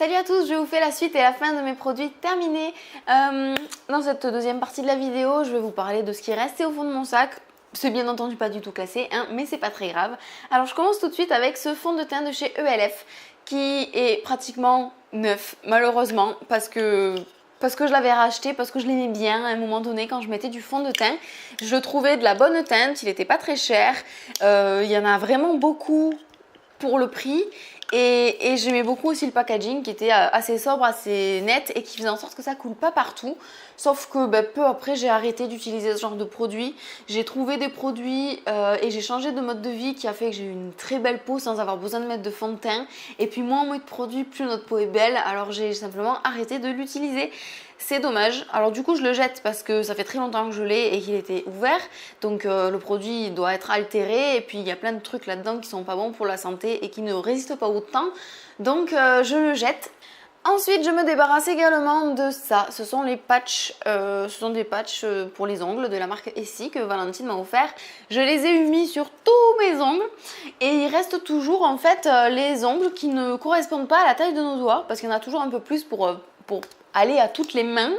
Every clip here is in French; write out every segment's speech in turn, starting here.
Salut à tous, je vous fais la suite et la fin de mes produits terminés. Dans cette deuxième partie de la vidéo, je vais vous parler de ce qui est resté au fond de mon sac. C'est bien entendu pas du tout classé, hein, mais c'est pas très grave. Alors je commence tout de suite avec ce fond de teint de chez ELF qui est pratiquement neuf, malheureusement, parce que je l'avais racheté, parce que je l'aimais bien à un moment donné quand je mettais du fond de teint. Je le trouvais de la bonne teinte, il n'était pas très cher, il y en a vraiment beaucoup pour le prix. Et j'aimais beaucoup aussi le packaging qui était assez sobre, assez net et qui faisait en sorte que ça coule pas partout. Sauf que peu après j'ai arrêté d'utiliser ce genre de produits. J'ai trouvé des produits et j'ai changé de mode de vie qui a fait que j'ai eu une très belle peau sans avoir besoin de mettre de fond de teint. Et puis moins on met de produits, plus notre peau est belle. Alors j'ai simplement arrêté de l'utiliser. C'est dommage. Alors du coup je le jette parce que ça fait très longtemps que je l'ai et qu'il était ouvert. Donc le produit doit être altéré et puis il y a plein de trucs là-dedans qui sont pas bons pour la santé et qui ne résistent pas au temps. Donc je le jette. Ensuite je me débarrasse également de ça. Ce sont les patchs, des patchs pour les ongles de la marque Essie que Valentine m'a offert. Je les ai mis sur tous mes ongles et il reste toujours en fait les ongles qui ne correspondent pas à la taille de nos doigts parce qu'il y en a toujours un peu plus pour aller à toutes les mains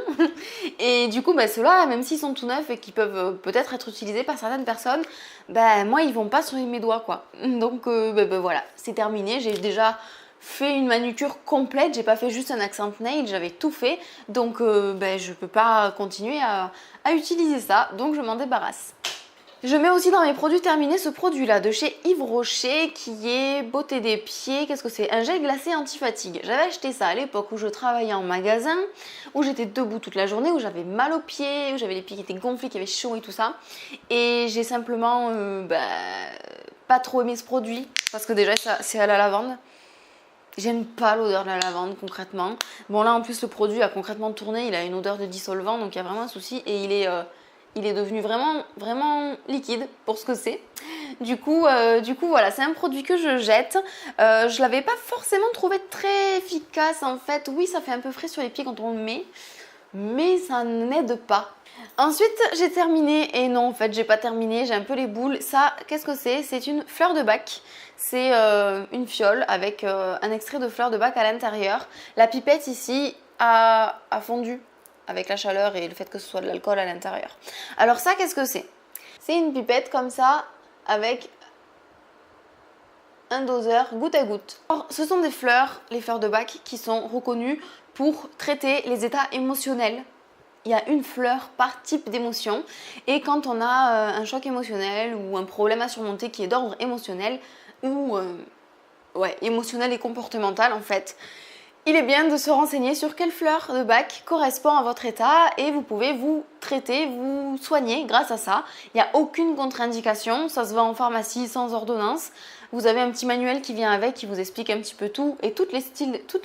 et du coup ceux-là même s'ils sont tout neufs et qui peuvent peut-être être utilisés par certaines personnes, moi ils vont pas sur mes doigts quoi. Donc voilà, c'est terminé. J'ai déjà fait une manucure complète, j'ai pas fait juste un accent nail, j'avais tout fait, donc je peux pas continuer à utiliser ça, donc je m'en débarrasse. Je mets aussi dans mes produits terminés ce produit là de chez Yves Rocher qui est beauté des pieds. Qu'est-ce que c'est? Un gel glacé anti-fatigue. J'avais acheté ça à l'époque où je travaillais en magasin, où j'étais debout toute la journée, où j'avais mal aux pieds, où j'avais les pieds qui étaient gonflés, qui avaient chaud et tout ça. Et j'ai simplement pas trop aimé ce produit parce que déjà c'est à la lavande. J'aime pas l'odeur de la lavande concrètement. Bon là en plus le produit a concrètement tourné, il a une odeur de dissolvant donc il y a vraiment un souci et il est devenu vraiment liquide pour ce que c'est. Du coup voilà, c'est un produit que je jette. Je l'avais pas forcément trouvé très efficace en fait. Oui, ça fait un peu frais sur les pieds quand on le met, mais ça n'aide pas. Ensuite j'ai terminé et non en fait j'ai pas terminé, j'ai un peu les boules. Ça, qu'est-ce que c'est? C'est une fleur de bac. C'est une fiole avec un extrait de fleur de bac à l'intérieur. La pipette ici a fondu avec la chaleur et le fait que ce soit de l'alcool à l'intérieur. Alors ça, qu'est-ce que c'est? C'est une pipette comme ça avec un doseur goutte à goutte. Alors, ce sont des fleurs, les fleurs de bac, qui sont reconnues pour traiter les états émotionnels. Il y a une fleur par type d'émotion et quand on a un choc émotionnel ou un problème à surmonter qui est d'ordre émotionnel ou émotionnel et comportemental en fait, il est bien de se renseigner sur quelle fleur de bac correspond à votre état et vous pouvez vous traiter, vous soigner grâce à ça. Il n'y a aucune contre-indication, ça se vend en pharmacie sans ordonnance. Vous avez un petit manuel qui vient avec qui vous explique un petit peu tout et toutes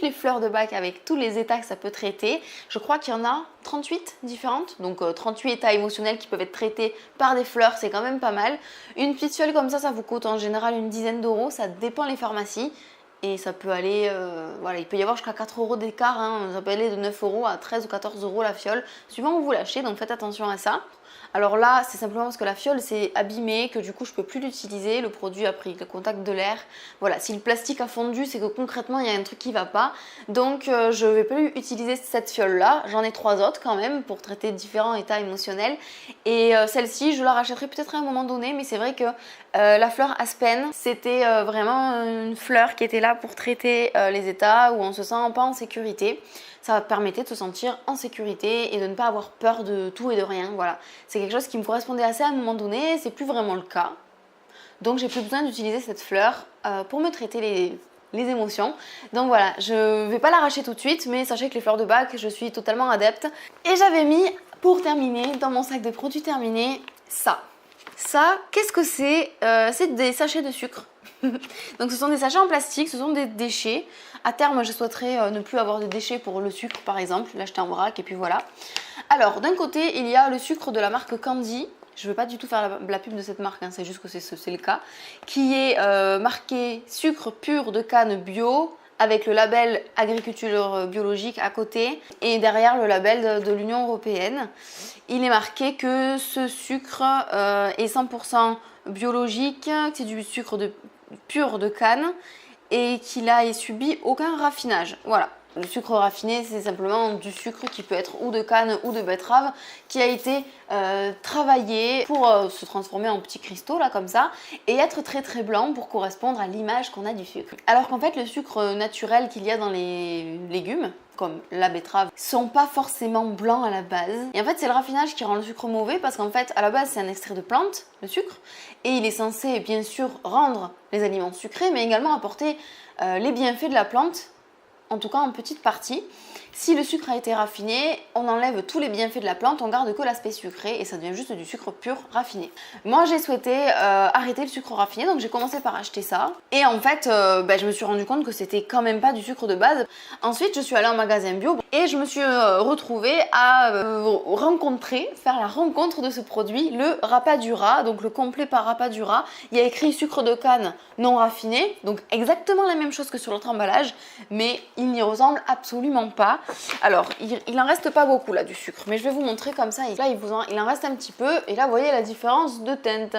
les fleurs de bac avec tous les états que ça peut traiter. Je crois qu'il y en a 38 différentes, donc 38 états émotionnels qui peuvent être traités par des fleurs, c'est quand même pas mal. Une petite fiole comme ça vous coûte en général une dizaine d'euros, ça dépend les pharmacies. Et ça peut aller, il peut y avoir jusqu'à 4 euros d'écart, hein. Ça peut aller de 9 euros à 13 ou 14 euros la fiole, suivant où vous l'achetez, donc faites attention à ça. Alors là, c'est simplement parce que la fiole s'est abîmée, que du coup je peux plus l'utiliser, le produit a pris le contact de l'air. Voilà, si le plastique a fondu, c'est que concrètement il y a un truc qui va pas. Donc je vais plus utiliser cette fiole là, j'en ai 3 autres quand même pour traiter différents états émotionnels. Et celle-ci, je la rachèterai peut-être à un moment donné, mais c'est vrai que la fleur Aspen, c'était vraiment une fleur qui était là pour traiter les états où on se sent pas en sécurité. Ça permettait de se sentir en sécurité et de ne pas avoir peur de tout et de rien. Voilà, c'est quelque chose qui me correspondait assez à un moment donné, c'est plus vraiment le cas. Donc j'ai plus besoin d'utiliser cette fleur pour me traiter les émotions. Donc voilà, je vais pas l'arracher tout de suite, mais sachez que les fleurs de bac, je suis totalement adepte. Et j'avais mis, pour terminer, dans mon sac de produits terminés, ça. Ça, qu'est-ce que c'est? C'est des sachets de sucre. Donc ce sont des sachets en plastique, ce sont des déchets. À terme, je souhaiterais ne plus avoir de déchets pour le sucre par exemple, l'acheter en vrac et puis voilà. Alors d'un côté, il y a le sucre de la marque Candy. Je ne veux pas du tout faire la pub de cette marque, hein, c'est juste que c'est le cas. Qui est marqué sucre pur de canne bio avec le label agriculture biologique à côté et derrière le label de l'Union européenne. Il est marqué que ce sucre est 100% biologique, que c'est du sucre pur de canne et qu'il a subi aucun raffinage. Voilà. Le sucre raffiné, c'est simplement du sucre qui peut être ou de canne ou de betterave qui a été travaillé pour se transformer en petits cristaux là comme ça et être très très blanc pour correspondre à l'image qu'on a du sucre. Alors qu'en fait le sucre naturel qu'il y a dans les légumes comme la betterave, sont pas forcément blancs à la base. Et en fait, c'est le raffinage qui rend le sucre mauvais parce qu'en fait, à la base, c'est un extrait de plante, le sucre, et il est censé, bien sûr, rendre les aliments sucrés, mais également apporter les bienfaits de la plante, en tout cas en petite partie. Si le sucre a été raffiné, on enlève tous les bienfaits de la plante, on garde que l'aspect sucré et ça devient juste du sucre pur raffiné. Moi j'ai souhaité arrêter le sucre raffiné, donc j'ai commencé par acheter ça. Et en fait, je me suis rendu compte que c'était quand même pas du sucre de base. Ensuite, je suis allée en magasin bio et je me suis retrouvée à faire la rencontre de ce produit, le Rapadura, donc le complet par Rapadura. Il y a écrit sucre de canne non raffiné, donc exactement la même chose que sur l'autre emballage, mais il n'y ressemble absolument pas. Alors, il en reste pas beaucoup là du sucre, mais je vais vous montrer comme ça. Là, il en reste un petit peu, et là, vous voyez la différence de teinte.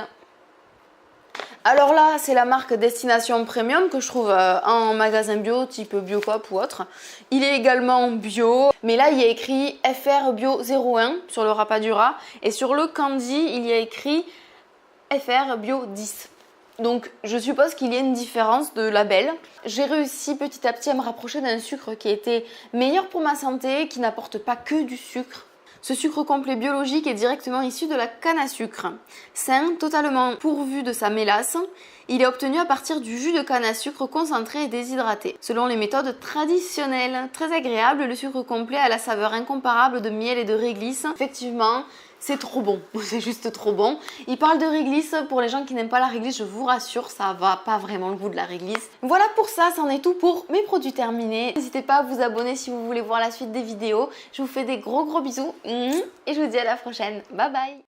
Alors là, c'est la marque Destination Premium que je trouve en magasin bio, type Biocop ou autre. Il est également bio, mais là, il y a écrit FR Bio 01 sur le Rapadura, et sur le Candy, il y a écrit FR Bio 10. Donc je suppose qu'il y a une différence de label. J'ai réussi petit à petit à me rapprocher d'un sucre qui était meilleur pour ma santé, qui n'apporte pas que du sucre. Ce sucre complet biologique est directement issu de la canne à sucre. Sain, totalement pourvu de sa mélasse, il est obtenu à partir du jus de canne à sucre concentré et déshydraté. Selon les méthodes traditionnelles, très agréable, le sucre complet a la saveur incomparable de miel et de réglisse. Effectivement, c'est trop bon, c'est juste trop bon. Il parle de réglisse, pour les gens qui n'aiment pas la réglisse, je vous rassure, ça va pas vraiment le goût de la réglisse. Voilà pour ça, c'en est tout pour mes produits terminés. N'hésitez pas à vous abonner si vous voulez voir la suite des vidéos. Je vous fais des gros bisous et je vous dis à la prochaine. Bye bye.